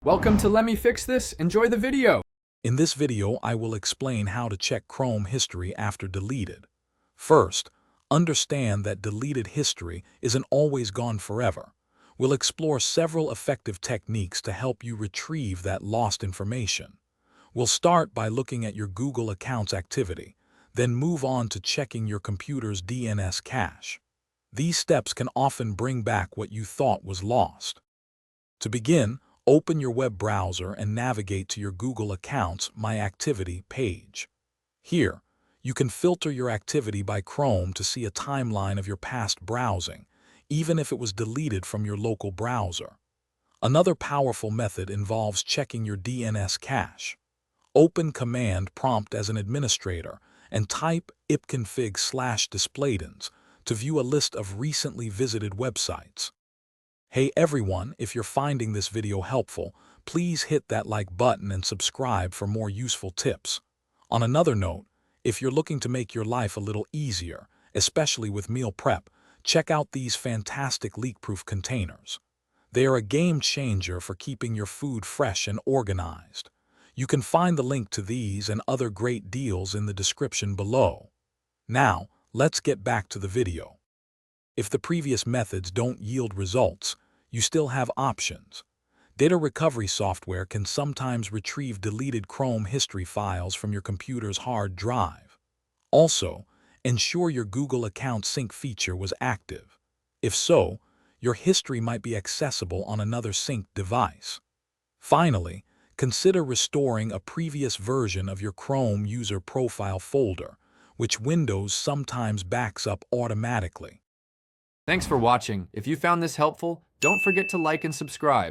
Welcome to Let Me Fix This. Enjoy the video. In this video, I will explain how to check Chrome history after deleted. First, understand that deleted history isn't always gone forever. We'll explore several effective techniques to help you retrieve that lost information. We'll start by looking at your Google account's activity, then move on to checking your computer's DNS cache. These steps can often bring back what you thought was lost. To begin, open your web browser and navigate to your Google account's My Activity page. Here, you can filter your activity by Chrome to see a timeline of your past browsing, even if it was deleted from your local browser. Another powerful method involves checking your DNS cache. Open Command Prompt as an administrator and type ipconfig/displaydens to view a list of recently visited websites. Hey everyone, if you're finding this video helpful, please hit that like button and subscribe for more useful tips. On another note, if you're looking to make your life a little easier, especially with meal prep, check out these fantastic leak-proof containers. They are a game changer for keeping your food fresh and organized. You can find the link to these and other great deals in the description below. Now, let's get back to the video. If the previous methods don't yield results, you still have options. Data recovery software can sometimes retrieve deleted Chrome history files from your computer's hard drive. Also, ensure your Google account sync feature was active. If so, your history might be accessible on another synced device. Finally, consider restoring a previous version of your Chrome user profile folder, which Windows sometimes backs up automatically. Thanks for watching. If you found this helpful, don't forget to like and subscribe.